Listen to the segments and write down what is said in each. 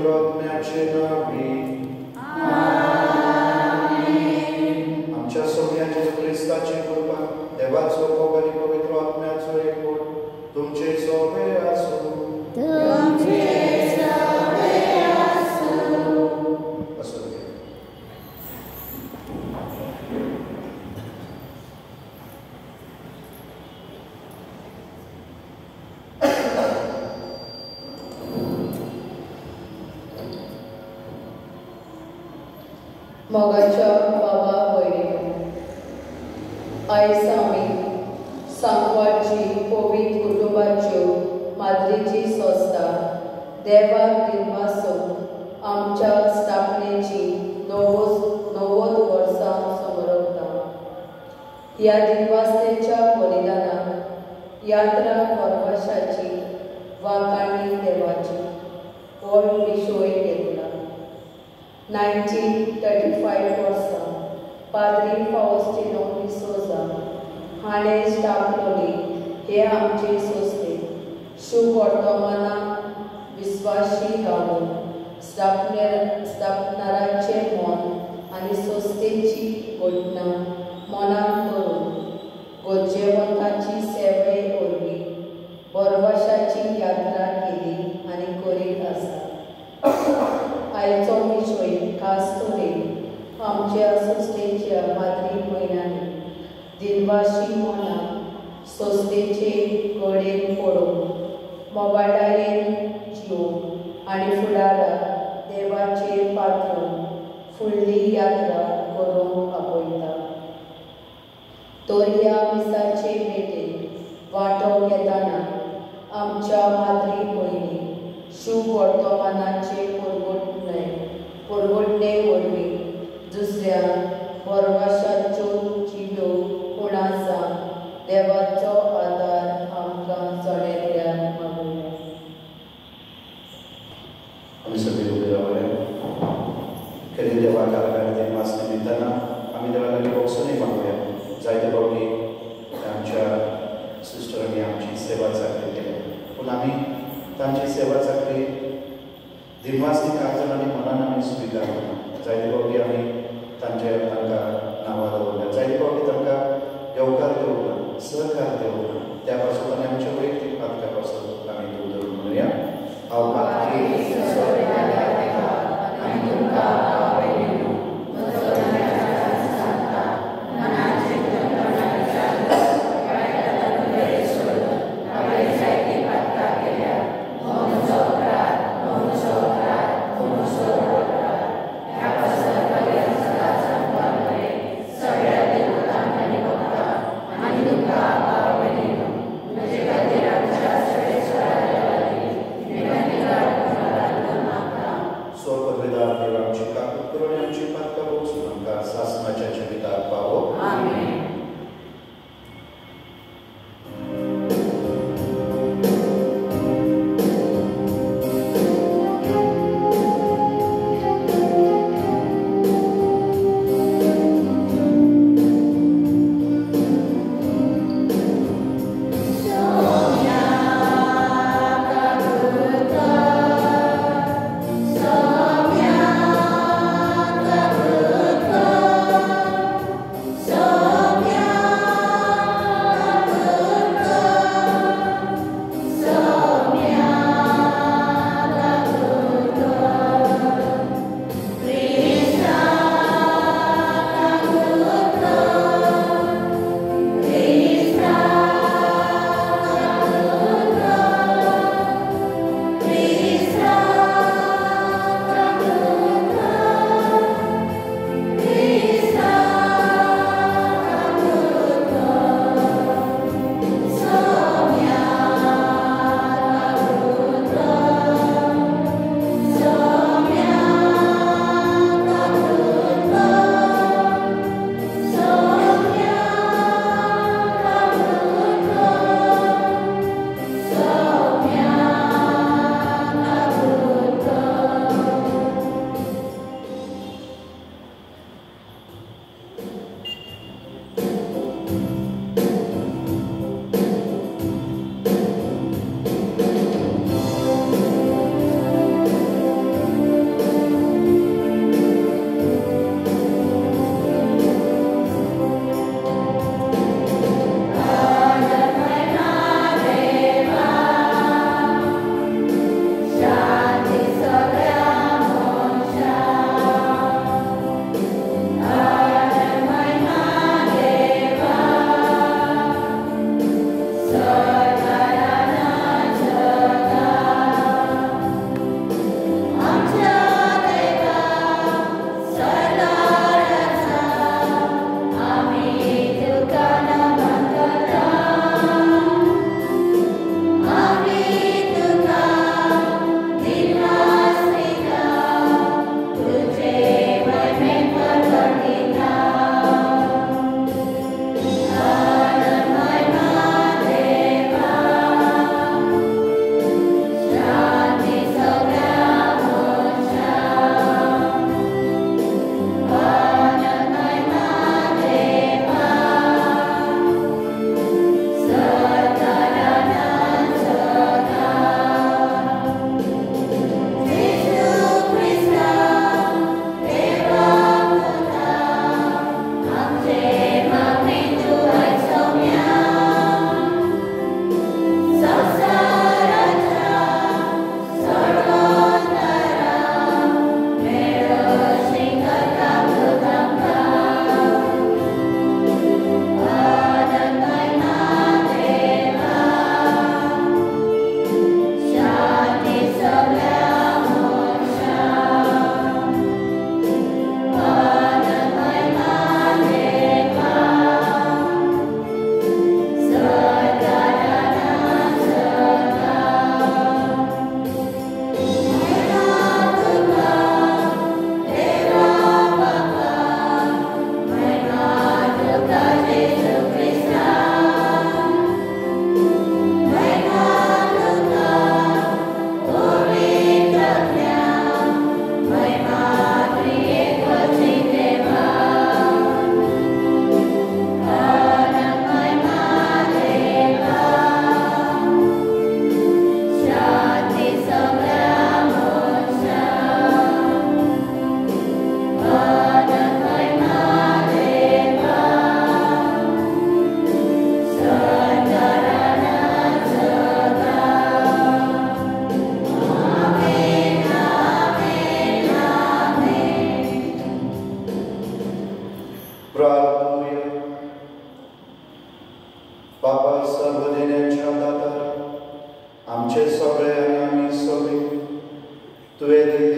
पवित्र आत्म्याचे नावे आमच्या सगळ्यांच्या ख्रिस्ताची कृपा देवाचो मोग आणि पवित्र आत्म्याचो एकूण तुमचे सोबे आसूं मोगाच्या बाबा भयणी आयज आमी सांकवाळची पवित्र कुटुंबाच्यो माद्रेची संस्था देवाक दिनवासून आमच्या स्थापनेची 90 वर्सां समरवता. ह्या दिनवासतेच्या बलिदानाक यात्रा परवाशाची वा काणी देवाची व्हड विशय घेतला. 1935 वर्सा पाद्री फावस्टिनो डिसोजा हाणें स्थापलोली हे आमचे संस्थे शुभ वर्तमानाक विस्वाशी रावन स्थापनाराचे मन आनी संस्थेची घटना मनाक करून गोजेवंताची सेवे वरवीं परवाशाची यात्रा केली आनी करीत आसा. आयचो विशय खास करून आमच्या संस्थेच्या माद्री भयणांनी दिनवाशी मनाक संस्थेचे कडेन पडोवन मोबायलायेन जिवोवन आनी फुडाराक देवाचेर पातळून फुडली यात्रा करूंक आपयता. तर ह्या मिसाचे भेटेन वांटो घेतना आमच्या माद्री भयणी शुभ वर्तमानाचे परगटणे वरवीं दुसऱ्यांक परवाशाच्यो चिड्यो कोणा जावन देवाचो आदार आमकां चडेल्ल्यान मागूया. आमी सगळे उबे रावले. कधी देवाक आदार दिवस निमित्तान आमी देवा लागीं वचूनय मागुया. जायते फावटी आमच्या सिस्टरांनी आमची सेवा चाकरी केली पूण आमी तांची सेवा चाकरी दिनवासनी काळजांनी मनान आमी स्विकारना. जायते फावटी आमी तांकां नांवां दवरल्या. जायते फावटी तांकां येवकार दिवना सहकार दिवना. त्या पासून आमी आमच्या वैयक्तीक पातका पासून आमी दूर धरून म्हणुया. हांव मातकी Amen.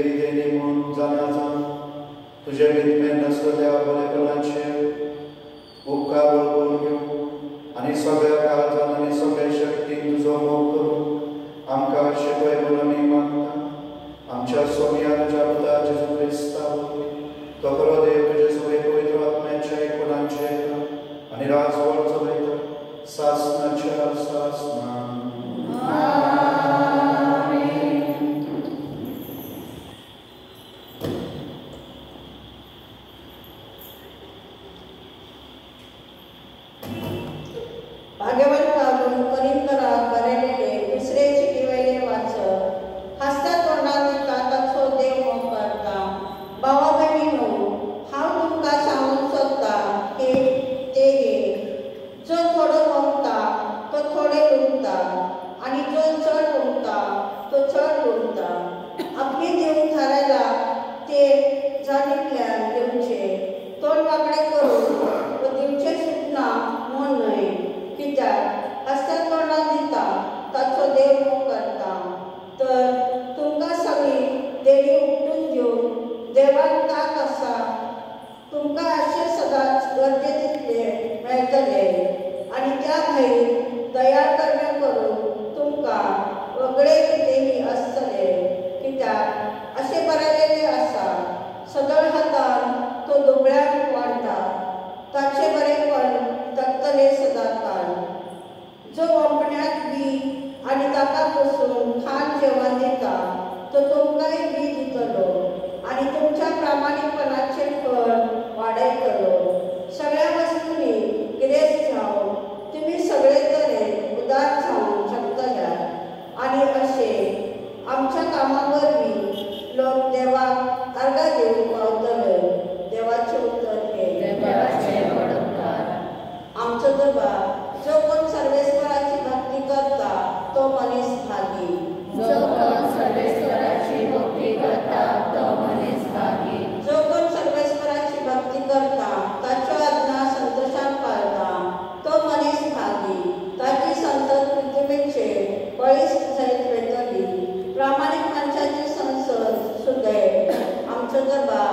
देणी म्हणून जाणाचा तुझ्या विधमेन नसलेल्या बरेपणाचे उपकार वळखून घेऊ आणि सगळ्या काळजान आणि सगळ्या शक्तीन तुझो मोग करून आमकां शिकय म्हणून आमी मागता आमच्या सोम्या तुझ्या पुता जेजू क्रिस्ता तो खरो देव तुझे सगळे पवित्र आत्म्याच्या एकपणाचे आणि राजवड चलयता सासनाच्या सासना भाग्यवान काढून करिंदरात बरयलेले दुसरे चिठी वयले वाचप हसत्या तोंडान दिता ताचो देव मोग करता भावा भयणीनो हांव तुमकां सांगूंक सोदता की ते जो थोडो मोगता तो थोडे लुटता आणि जो चड मोगता तो चड लुटता आपली दिवंक थारायला ते जाणीतल्यान दिवचे तोंड वांकडे करून तो दिवचे सुटना म्हूण न्हय कित्याक हसत्या तोंडान दिता ताचो देव मोग करता तर तुमकां सगळी देणी उपटून घेवन देवाक ताक आसा तुमकां अशें सदांच गरजे तितले मेळटले आनी त्या भायर दयाळ कर्म करून तुमकां वगळे कितेंय आसतले कित्याक अशें बरयलेलें आसा सदळ हातान तो दुबळ्याक वाडटा ताचे बरेपण तकतले सदांकाळ जो ओंपण्याक बी आनी ताका बसून खाण जेवण दिता तो तुमकांय बी दितलो आनी तुमच्या प्रामाणीकपणाचें फळ वाडयतलो सगळ्या वस्तूंनी गिरेस्त जावन तुमी सगळे तरेन उदार जावंक शकतल्यात आनी अशें आमच्या कामां वरवीं लोक देवाक आर्गां दिवंक पावतले देवाचें उतर हे आमचो दबा जो कोण सर्वेस्वराची भक्ती करता तो मनीस भागी जो कोण सर्वेश्वराची भक्ती करता तो मनीस भागी जो कोण सर्वेस्वराची भक्ती करता ताच्यो आज्ञा संतोशान पाळटा तो मनीस भागी ताची संतत पृथ्वीचेर पळीस जायत वेतली प्रामाणीक मनशाची संसद सुदैव आमचो दबा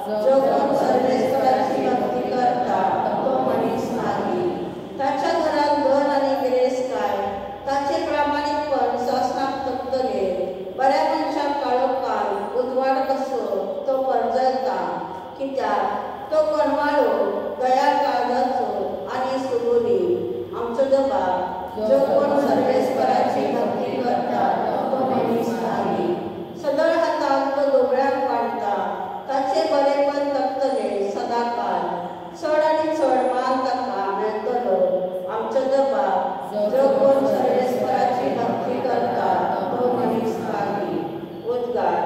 जो कोण सर्वेस्वराची भक्ती करता तो मनीस भागी ताच्या घरात धन आनी गिरेस्तकाय ताचे प्रामाणीकपण सासणाक तकतले बऱ्या मनशाक काळोखान उजवाड कसो तो परजळटा कित्याक तो कणवाळो दया काळजाचो आनी सुगुरी आमचो दबा जो कोण सर्वेस्वराची भक्ती करता तो मनीस भागी सदळ हातान तो दोबळ्याक वाडटा ताचे बरेपण तकतले सदांकाळ चड आनी चड मान ताका मेळटलो आमचो दबा जो कोण सर्वेस्वराची भक्ती करता तो मनीस भागी उद्गार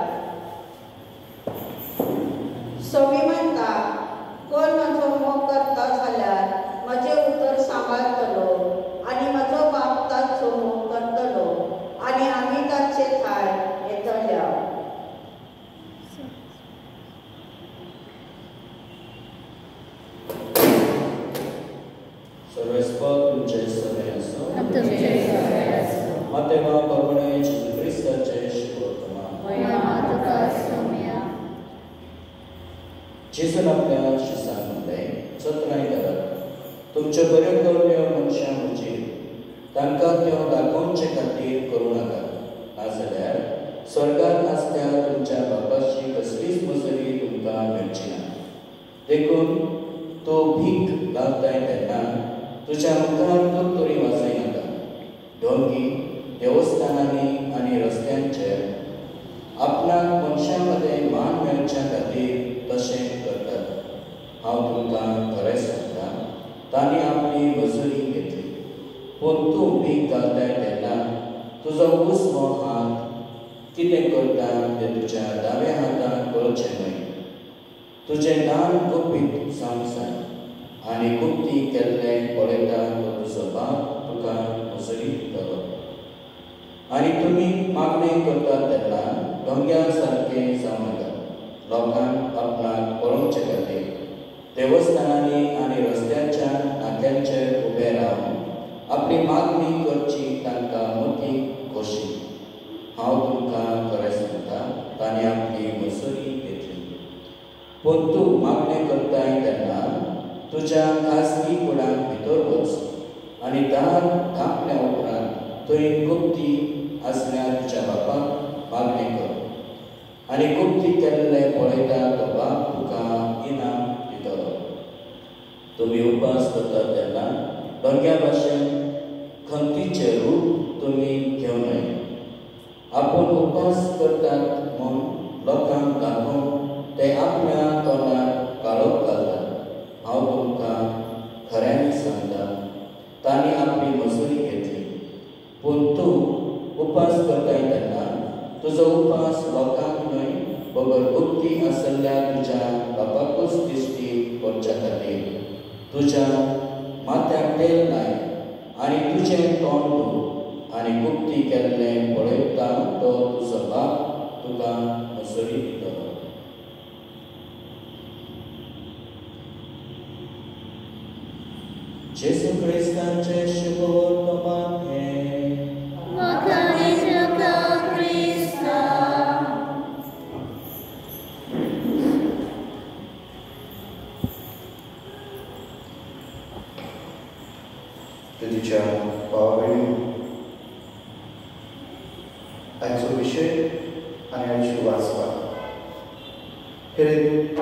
सोमी म्हणटा कोण म्हजो मोग करता जाल्यार म्हजें उतर सांबाळटलो आनी म्हजो बाप ताचो मोग करतलो आनी आमी ताचे थाळ येतल्या सर्वेस्पर तुमचे सगळे असो तुमचे सगळे असो मातेवा प्रभुने जेजू ख्रिस्ताचे शिकोवतना महिमा तुका सोम्या जेजून आपल्या शिसांमध्ये सत्राय करत तुमच्यो बऱ्यो कर्म्यो मनशां वचीर तांकां त्यो दाखोवचे खातीर करूं नाका नाजाल्यार स्वर्गांत आसत्या तुमच्या बापाची कसलीच मजुरी तुमकां मेळची ना देखून तो भीक लावताय तेन्ना तुज्या मुखार तोरी वाजय नाका ढोंगी देवस्थानांनी आनी रस्त्यांचेर आपणाक मनशां मदें मान मेळच्या खातीर तशें करतात हांव तुमकां खरें सांगता तांणी आपली मजुरी घेतली पूण तूं भीक घालताय तेन्ना तुजो उजवो हात कितें करता तें तुज्या दाव्या हातान कळचें न्हय तुजें दान गुपीत जावंक जाय आनी गुप्ती केल्लें पळयता तो तुजो बाप तुका मजुरी दितलो आनी तुमी मागणी करतात तेन्ना ढोंग्या सारकें जावं नाका लोकांक आपणाक पळोवचे खातीर देवस्थानांनी आनी रस्त्याच्या नाक्यांचेर उबे रावन आपली मागणी करची तांकां मोठी खोशी हांव तुमकां खरें सांगता ताणें आपली मजुरी घेतली. पूण तूं मागणें करताय तेन्ना तुज्या खासगी कुडाक भितर वच आनी दार धांपल्या उपरांत थंय गुप्ती आसल्यार तुज्या बापाक मागणें कर आनी गुप्ती केल्लें पळयता तो बाप तुका इनाम दितलो. तुमी उपास करतात तेन्ना भरग्या भाशेन खंतीचें रूप तुमी घेवं नये. आपूण उपास करतात म्हूण लोकांक दाखोवन ते आपल्या तोंडार काळोख घालतात. हांव तुमकां खऱ्यांनी सांगता, तांणी आपली मजुरी घेतली. पूण तूं उपास करताय तेन्ना तुजो उपास लोकांक न्हय, बगर गुप्ती आसल्या तुज्या बापाकूच दिश्टी पडच्या खातीर तुज्या माथ्याक तेल लाय आनी तुजें तोंड धुव आनी गुप्ती केल्लें पळयता तो तुजो बाप तुका मजुरी दितलो. जेसू क्रिस्तांचें शुभ वर्तमान हें प्रितीच्या भावा भयणीं, आयचो विशय आनी आयची वाचपा खेरीत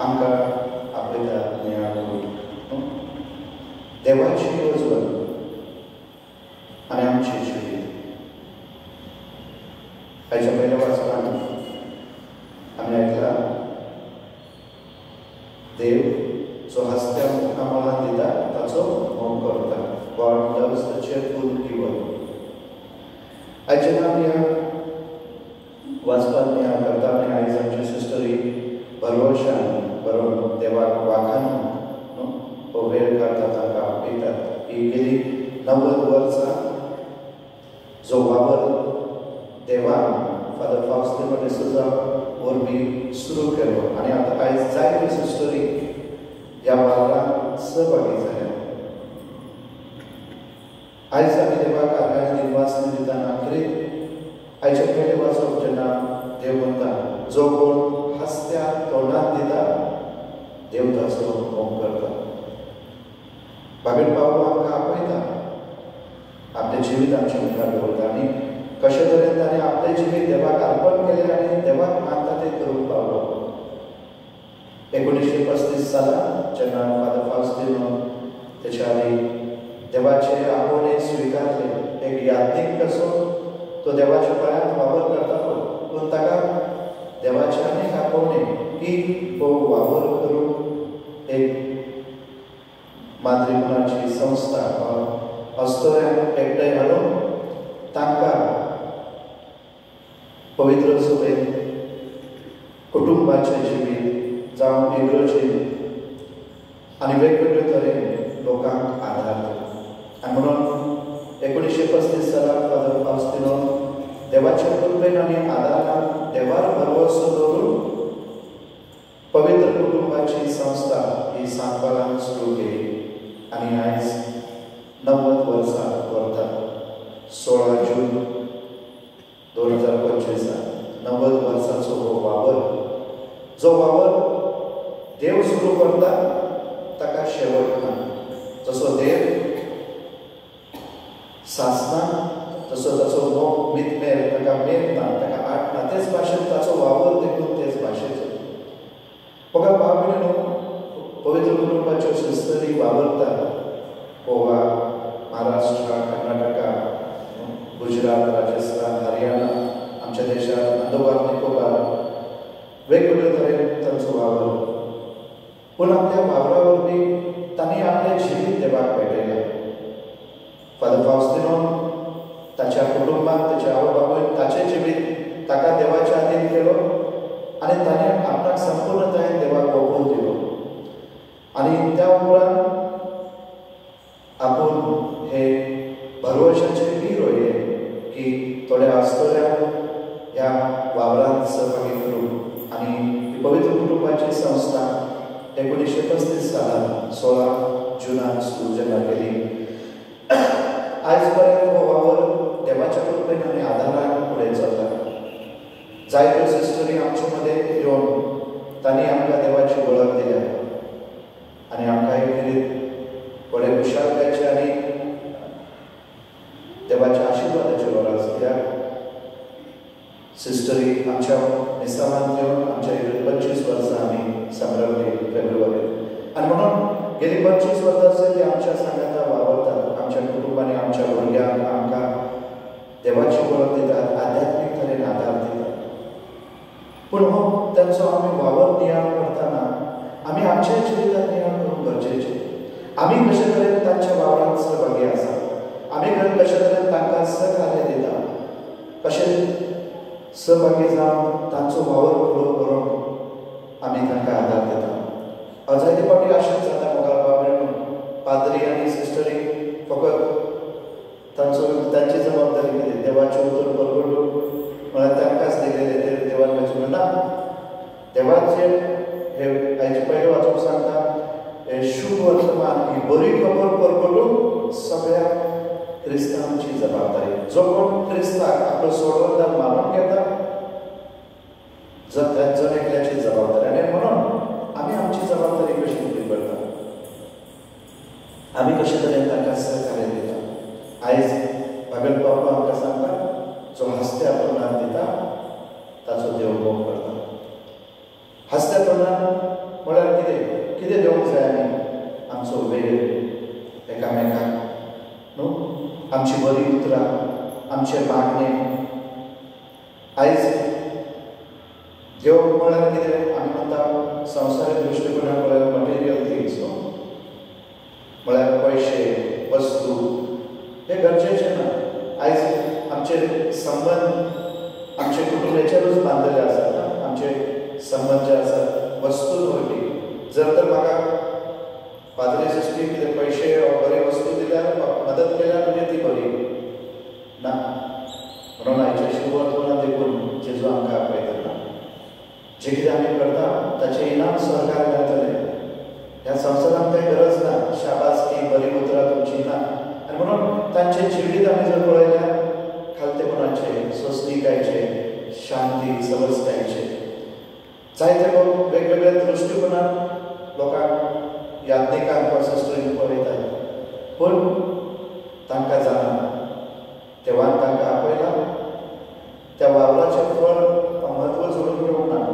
आमकां आपयता नेहा करून देवाची येवजण आनी आमची जिवीत. आयच्या पयल्या वाचपान आमी आयकला देव जो हस्त्या मुखामळान दिता ताचो मोग करता. God loves the cheerful giver. आयच्या आमी वाचपान नेहा करता आनी आयज आमची सिस्टरी भरवशान बरोवन देवाक वाखाण हो वेळ काडटा तांकां आपयतात. ही गेली 90 वर्सां जो वावर देवान फादर फाउस्टिनो डिसोजा वरवीं सुरू केलो आनी आतां आयज जायत्यो सिस्टरी ह्या वावरांत सहभागी जाल्या. आयज आमी देवाक आर्गांनी दिनवासनी दिताना खरीत आयचे पयलें वाचप जेन्ना देव म्हणटा जो कोण हस्त्या तोंडान दिता देव ताचो मोग करता. बाबेल पावलो आमकां आपयता, आपलें जिवीत आमच्या मुखार दवरता आनी कशे तरेन ताणें आपलें जिवीत देवाक अर्पण केलें आनी देवाक मानता तें करूंक पावलो. 1935 सालांत जेन्ना फादर फाउस्टिनो तेच्या आदी देवाचे आपोवणे स्विकारले, एक यादनीक कसो तो देवाच्या पांयांत वावर करतालो. पूण ताका देवाचे अनेक आपोवणे की हो वावर करून एक माद्रीपणाची संस्था अस्तोऱ्यांक एकठांय हाडून तांकां पवित्र सुबेन कुटुंबाचें जिवीत जावं इग्रोजीन आनी वेगवेगळे तरेन लोकांक आदार दिता. आनी म्हणून 1935 सालांत फादर फाउस्टिनो देवाच्या कृपेन आनी आदारान देवार भरवंसो दवरून पवित्र कुटुंबाची संस्था ही सांबाळान सुरू केली आनी आयज 90 वर्सां व्हरता. 16 जून 2025 90 वर्सांचो हो वावर, जो वावर देव सुरू करता ताका शेवट ना. जसो देव सासना, जसो ताचो मोग मितमेर ताका मेळना, ताका आटना, तेच भाशेन ताचो वावर देखून तेच भाशेचो. बघा बाबीनो पवित्र कुटुंबाच्यो सिस्टरी वावरता. गोवा, महाराष्ट्र, कर्नाटका, गुजरात, राजस्थान, हरियाणा, आमच्या देशात अंदमान निकोबार वेगवेगळे तरेन तांचो वावर. पूण आपल्या वावरा वरवीं तांणी आपलें जिवीत देवाक भेटयलें. फादर फाउस्टिनो ताच्या कुटुंबाक, ताच्या आवय बापून ताचें जिवीत ताका देवाच्या हातीन केलो आनी ताणें आपणाक संपूर्णतायेन देवाक ओपून दिलो. आनी त्या उपरांत आपूण हे भरवशाचे बी रोयले की थोड्या आस्तोऱ्यांक ह्या वावरांत सहभागी करून आनी ही पवित्र कुटुंबाची संस्था 1935 सालांत 16 जुनाक सुरू जेन्ना केली. आयज पर्यंत हो वावर देवाच्या कृपेन आनी आदारान फुडें चलता. जायत्यो सिस्टरी आमचे मध्ये येवन तांणी आमकां देवाची वळख दिल्या आनी आमकां एक बरे खुशालकायेचे आनी देवाच्या आशिर्वादाचे वरास कित्याक सिस्टरी आमच्या मिसावांत येवन आमच्या 25 वर्सां आमी सांबाळली फेब्रुवारींत आनी म्हणून गेली 25 वर्सां ती आमच्या सांगाता वावरतात आमच्या कुटुंबांनी आमच्या भुरग्यांक आमकां देवाची वळख दितात आध्यात्मीक तरेन आदार दितात पूण हो तांचो आमी वावर नियाळ करतना आमी आमच्या जिवितांत नियाळ करूंक गरजेचें आमी कशे तरेन तांच्या वावरांत सहभागी आसा आमी कशे तरेन तांकां सहकार्य दिता कशे सहभागी जावन तांचो वावर पुरो करून आमी तांकां आदार दिता जायते फावटी अशेंच जाता मोगाळ बाबडे पाद्री आनी सिस्टरी फकत तांची जबाबदारी कितें देवाचें उतर परगटून म्हळ्यार तांकांच दिलेलें ते देवान वेचून ना देवाचे हे हाचे पयले वाचूंक सांगता हे शुभ वर्तमान ही बरी खबर परगटून सगळ्या क्रिस्तांवांची जबाबदारी जो कोण क्रिस्ताक आपलो सोडवंदार मानून घेता जण एकल्याची जबाबदारी आनी म्हणून आमी आमची जबाबदारी कशी पुरी करता आमी कशे तरेन तांकां सहकार्य दिता आयज बाबेल बाबा आमकां सांगता जो हस्त्या तोंडान दिता ताचो देव भोग करता हस्त्या तोंडान म्हळ्यार कितें दिवंक जाय आमी आमचो वेळ एकामेकांक न्हू आमची बरी उतरां आमचे मागणे आयज देव म्हळ्यार कितें आमी म्हणटा संवसारीक दृश्टीकोनान पळयल्यार मटेरियल थिंग्स न्हू म्हळ्यार पयशे वस्तू हे गरजेचे ना आयज आमचे संबंध आमचे कुटुंब हेचेरूच बांदलेले आसात आमचे संबंध जे आसात वस्तून वरवीं जर तर म्हाका पाद्री सिस्टी कितें पयशे बरी वस्तू दिल्यार मदत केल्यार म्हणजे ती बरी ना म्हणून आयच्या शुभवर्तमानांत देखून जेजू आमकां आपयता जे कितें आमी करता ताचें इनाम सरकार मेळटलें ह्या संवसारांत कांय गरज ना शाबासकी बरी उतरां तुमची ना आनी म्हणून तांचे जिवीत आमी जर पळयल्यार खालतेपणाचे सोंसणीकायेचे शांती समजकायेचे जायते लोक वेगवेगळ्या दृश्टीकोनान लोकांक याज्ञिकांक वा सिस्टरींक पळयतात पूण तांकां जाणा देवान तांकां आपयला त्या वावराचें फळ म्हत्व जोडून घेवंक ना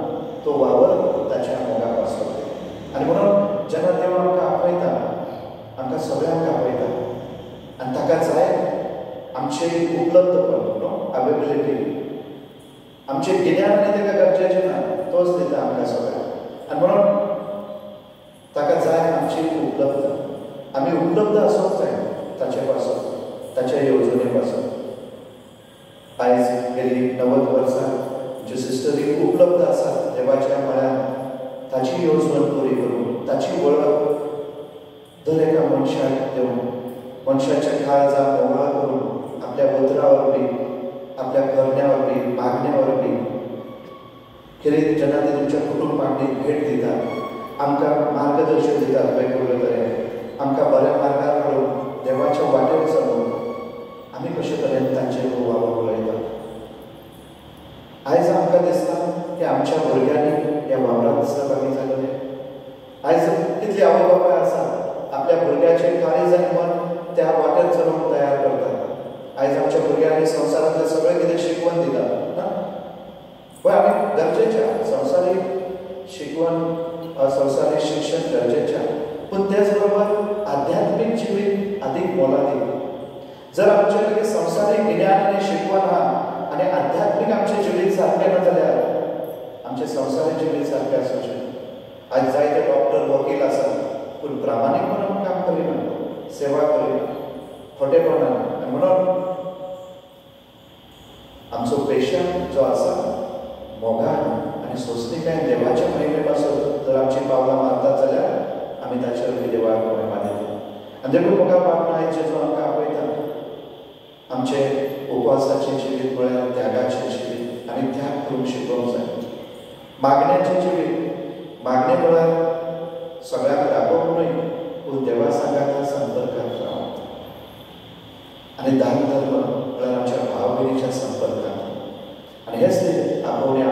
तो वावर ताच्या मोगाक आसलो आनी म्हणून जेन्ना देव आमकां आपयता आमकां सगळ्यांक आपयता आनी ताका जाय आमचे उपलब्धपण न्हू अवेबिलिटी आमचे गिन्यान आनी ताका गरजेचें ना तोच दिता आमकां सगळ्यांक आनी म्हणून ताका जाय आमची उपलब्ध आमी उपलब्ध आसूंक जाय ताचे पासून ताच्या येवजणे पासून आयज गेली 90 वर्सां आमचे सिस्टरी उपलब्ध आसात देवाच्या मळ्यार ताची येवजण पुरी करून ताची वळख दर एका मनशाक देवन मनशाच्या काळजा मोगाळ करून आपल्या उतरा वरवीं आपल्या करण्या वरवीं मागण्या वरवीं कितें जेन्ना ते तुमच्या कुटुंबाक भेट दितात आमकां मार्गदर्शन दितात वेगवेगळे तरेन आमकां बऱ्या मार्गार हाडून देवाच्या वाटेर चलोवन आमी कशे तरेन तांचे वावर पळयता आयज आमकां दिसता की आमच्या भुरग्यांनी ह्या वावरांत सहभागी जालेले आयज कितली आवय बापाय आसा आपल्या भुरग्याचें काळीज आनी मन त्या वाटेर चलोवंक तयार करतात आयज आमच्या भुरग्यांनी संवसारांतलें सगळें कितें शिकवण दिता ना पळय आमी गरजेचें संवसारीक शिकवण संवसारीक शिक्षण गरजेचें पूण तेच बरोबर आध्यात्मीक जिवीत अदीक मोलादीक जर आमचे कडेन संवसारीक गिन्यान आनी शिकवण आहा आनी आध्यात्मीक आमचें जिवीत सारकें ना जाल्यार आमचें संवसारीक जिवीत सारकें आसूचें आयज जायते डॉक्टर वकील आसात पूण प्रामाणीकपणान काम करिना सेवा करिना खोटेपणान आनी म्हणून आमचो पेशंट जो आसा मोगान आनी सोंसणीकाय देवाच्या महिमे पासून जर आमची पावलां मारतात जाल्यार आमी ताचेर देवाक महिमा दिता आनी देखून म्हाका प्रार्थना आयज जेजू आमकां आपयता आमचे उपवासाचें जिवीत म्हळ्यार त्यागाचें जिवीत आनी त्याग करूंक शिकोवंक जाय मागण्याचें जिवीत मागणें म्हळ्यार सगळ्यांक दाखोवप न्हय पूण देवा सांगात संपर्कांत रावप आनी दान धर्म म्हळ्यार आमच्या भाव भयणीच्या संपर्कांत आनी हेच आपोवणें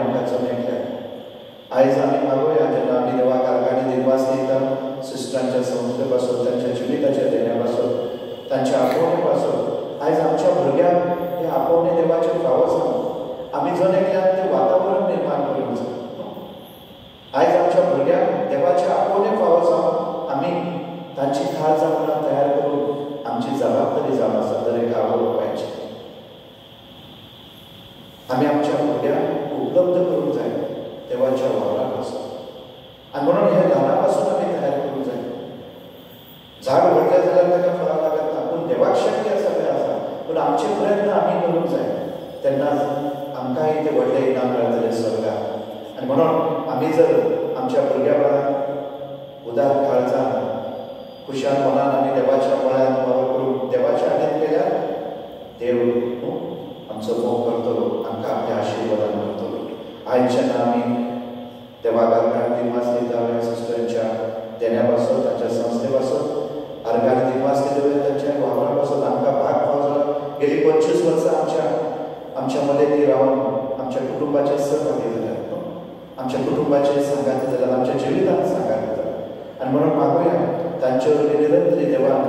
आमच्या भुरग्यांक देवाच्या आपोवणे फावो जावन आमी तांची खाल जावनां तयार करून आमची जबाबदारी जावन आसा दरेक आवय बापायची. आमी आमच्या भुरग्यांक उपलब्ध करूंक जाय देवाच्या वावराक वचून. आनी म्हणून हे ल्हाना पासून आमी तयार करूंक जाय. झाड व्हडलें जाल्यार ताका फळां लागत ना, पूण देवाक शक्य सगळें आसा. पूण आमचे प्रयत्न आमी करूंक जाय, तेन्नाच आमकांय ते व्हडलें इनाम मेळटलें स्वर्गाक. आनी म्हणून आमी जर आमच्या भुरग्या बाळांक उदार काळजान खुशाल मनान आमी देवाच्या मळ्यांत वावर करून देवाच्या आडेन केल्यार देव आमचो मोग करतलो, आमकां आपल्या आशिर्वादान करतलो. आयज जेन्ना आमी देवाक दिनवास दिता सिस्टरांच्या देण्या पासत तांच्या संस्थे पासत अर्गान दिनवास दिता तांच्या वावरा पासत आमकां भाग पाव जाला. गेली 25 वर्सां आमच्या मदेंती रावन आमच्या कुटुंबाचे सहभागी जाल्यात, आमच्या कुटुंबाचे सांगाती जाल्यात, आमच्या जिवितांत सांगाती जाल्यात. आनी म्हणून मागुया तांचे निरंतरी देवान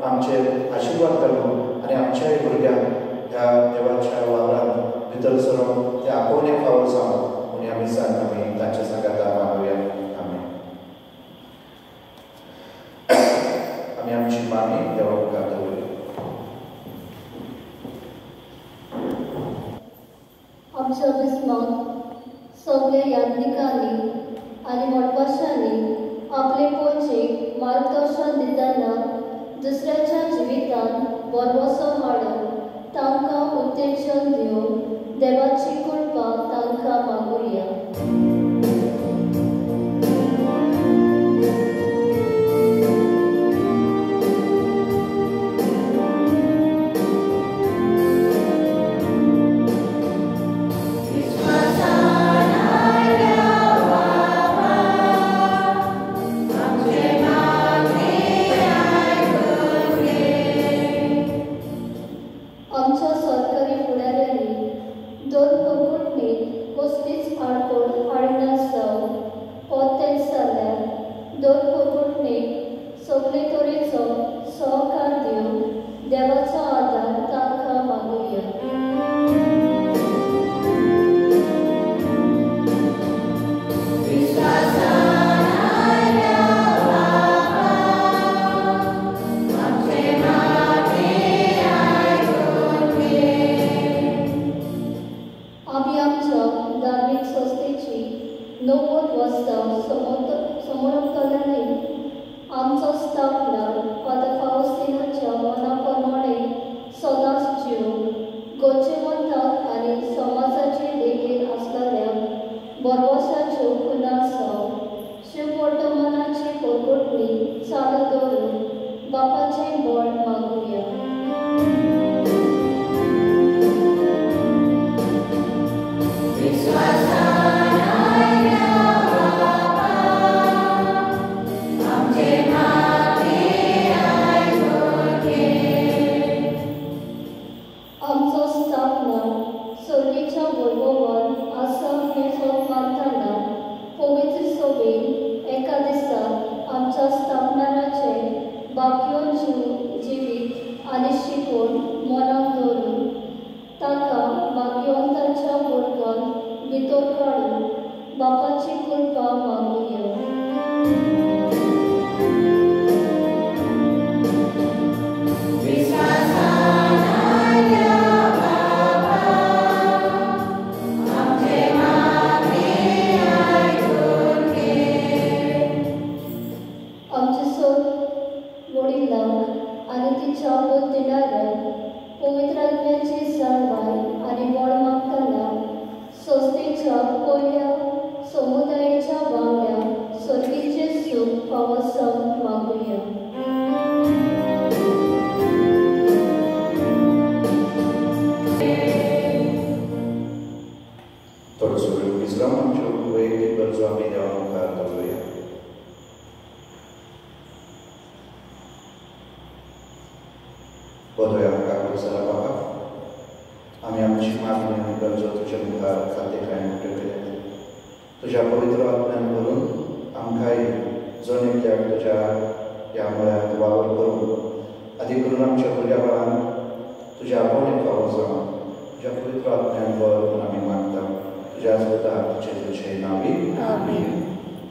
आमचे आशिर्वाद घालून आनी आमच्याय भुरग्यांक ह्या देवाच्या वावरांत भितर सरून ते आपोवणे फावो जावन म्हणून आमी सांग आमी तांच्या सांगाता मागुया. आमी आमची मागणी देवा मुखार दवरुया. आमच्या बिस्माक सगळ्या यात्रिकांनी आनी मोडपाशांनी आपले पोंचेक मार्गदर्शन दितना दुसऱ्याच्या जिवितांत बरवसो हाडून तांकां उत्तेजन दिवन देवाची कृपा तांकां मागुया.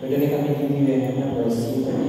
Saudara kami tinggi yang hendak bersih tadi.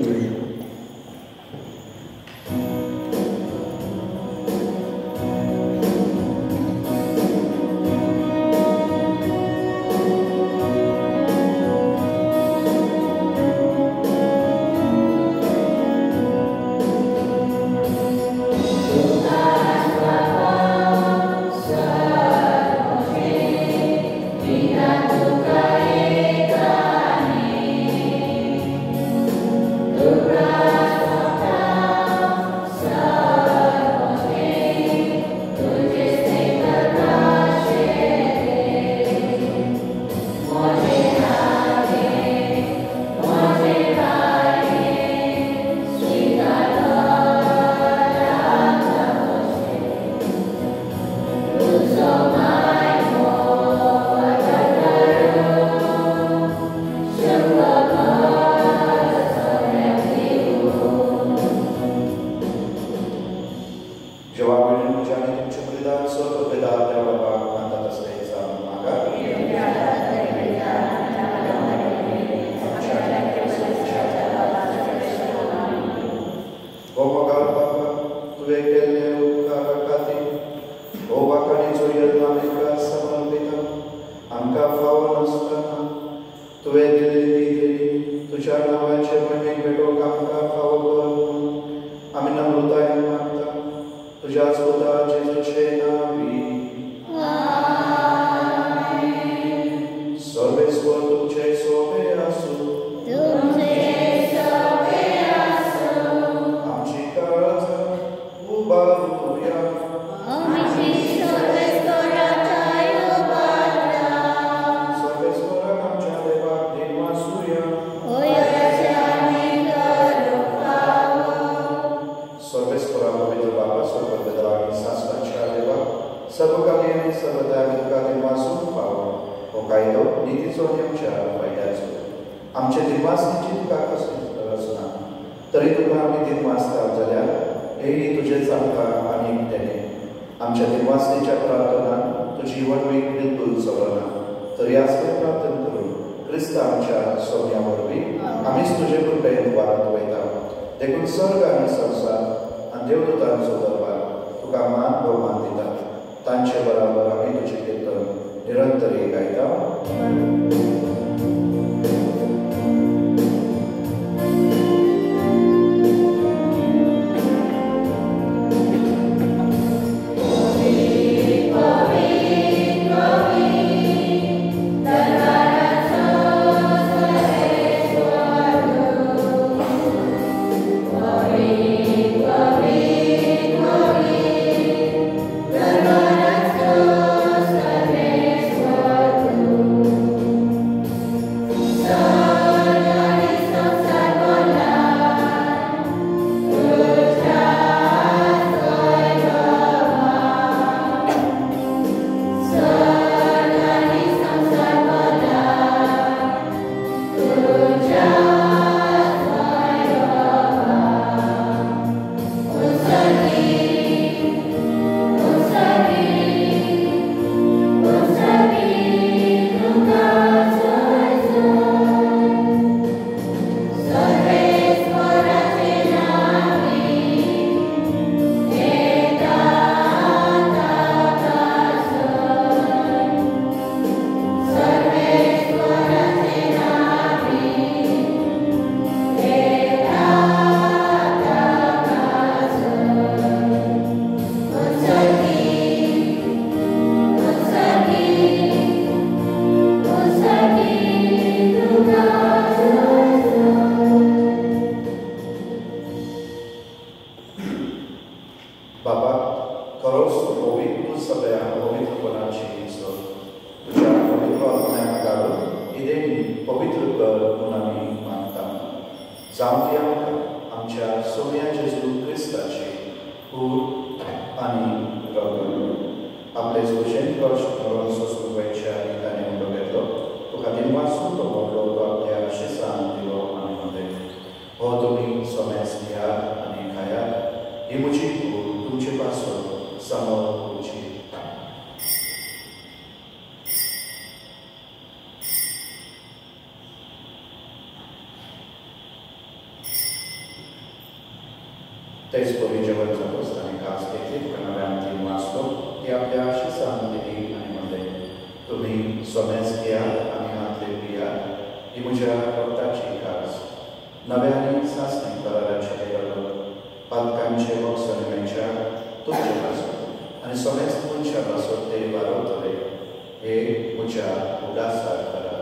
तेच पूर्वी जेवण जात असताना कास घेतली नव्याने वाचलो ती आपल्या आशीषान दिली आणि म्हणले, तुम्ही सोन्यास घ्या आणि हातले पिया, ही म्हज्या रक्ताची कास. नव्याने सासणी कराराचे देवाला पालकांचे वक्सनिमेच्या तुझे पासून आणि सोन्यास तुमच्या पासून ते वारवतले, हे म्हज्या उदासार करा.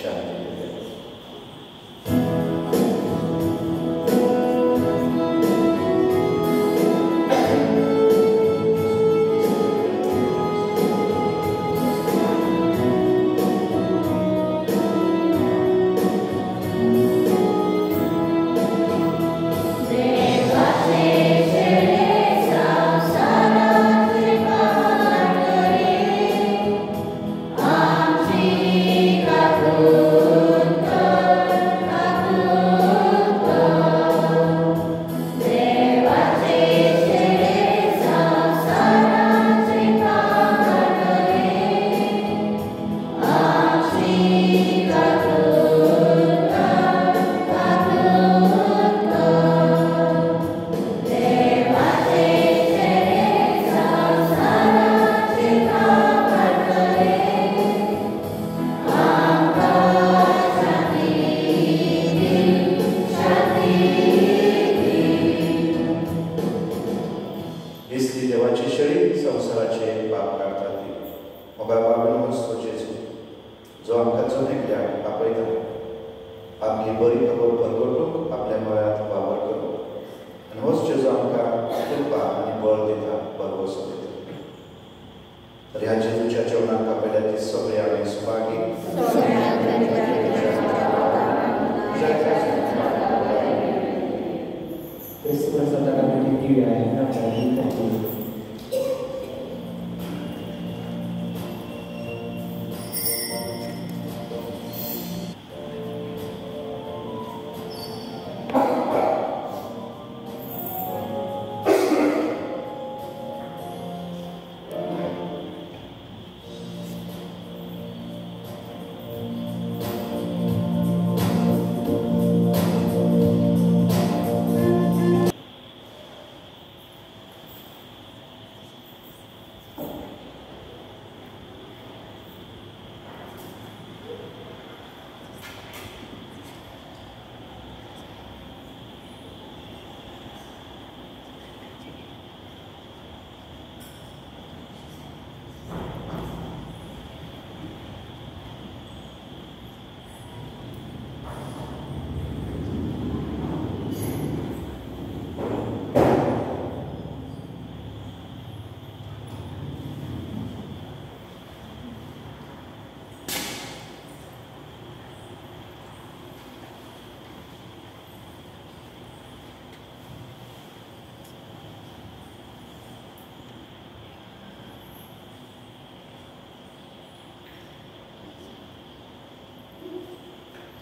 शांती बरी खबर भरगटूंक आपल्या मळ्यांत वावर करूं आनी होच जेजू आमकां कृपा आनी बळ दिता भरवसो दिता. तर ह्या जेजूच्या जेवणाक आपल्या ती सगळी आमी सुवागी Cristo kami didiwayan na kami kami.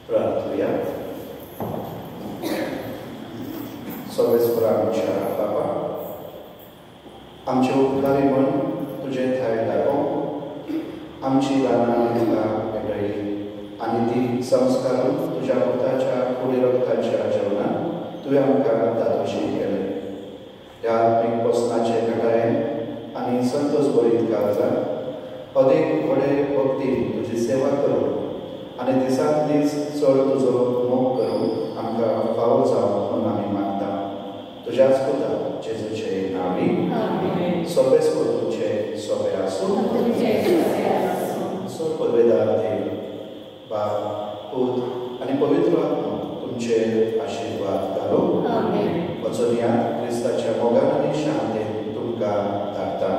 Praatuja. Słowiectwo आमच्या बाबा, आमचे उपकारी म्हण तुझे थाय लागो, आमची दानां तुका मेळ्ळी आनी ती संस्कारून तुज्या मुताच्या कुडी रक्ताच्या जेवणान तुवें आमकां दादोशी केले. ह्या आत्मीक पोसनाचे घटायेन आनी संतोष बरीत काळजात अदीक व्हडे भक्तीन तुजी सेवा करून आनी दिसान दीस चड तुजो मोग करूंक आमकां फावो जावं म्हणून आमी मागता. तुज्याच पुता जेजूचे नांवी सोबेच तुमचे सोबे आसूं. सो पदवेदार देव बाप पूत आनी पवित्र आत्मा तुमचे आशिर्वाद घालूं. वचून या क्रिस्ताच्या मोगान आनी शांतेन तुमकां धाडटा.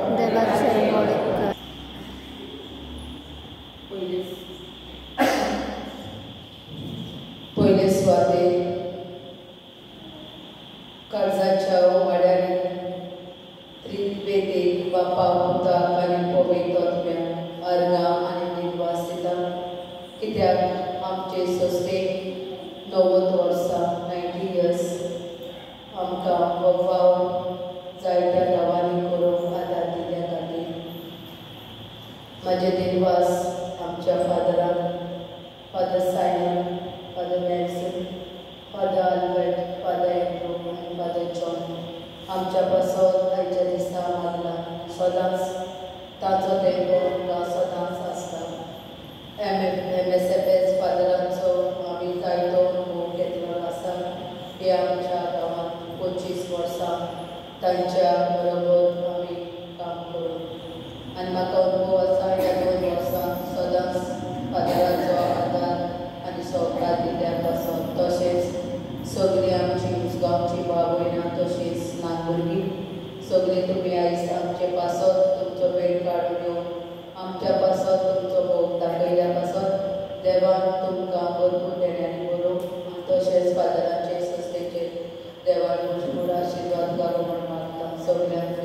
पयले सुवातेर काळजाच्या वाड्यार त्रिवेदेक बापा पुताक आनी पवित्र आत्म्याक अर्गां आनी निर्वास दिता. कित्याक आमचे सस्तेक 90 वर्सां 90 years आमकां वफाव जायत्या गांवांनी करूंक आदार दिल्या खातीर म्हाजे निर्वास आमच्या फादराक, father Simon, father Melson, father Albert, father Andrew आनी फादर जॉन आमच्या पासत आयच्या दिसा मारला. सदांच ताचो तेंको आमकां सदांच आसता. MSFS फादरांचो आमी जायतो अनुभव घेतलो आसा. हे आमच्या गांवांत 25 वर्सां तांच्या बरोबर आमी काम करून आनी म्हाका अनुभव आसा ह्या 2 वर्सां सदांच फादराचो आदार आनी सहकार दिल्या पासून. तशेंच सगळीं आमची उसगांवची भाव भयणां तशींच ल्हान भुरगीं सगळीं तुमी आयज आमचे पासत तुमचो वेळ काडून येवन आमच्या पासत तुमचो भोग दाखयल्या पासत देवान तुमकां भरपूर देण्यांनी भरूं आनी तशेंच फादरांचे संस्थेचेर देवान भरपूर आशिर्वाद घालूं म्हण मागता. सगळ्यांक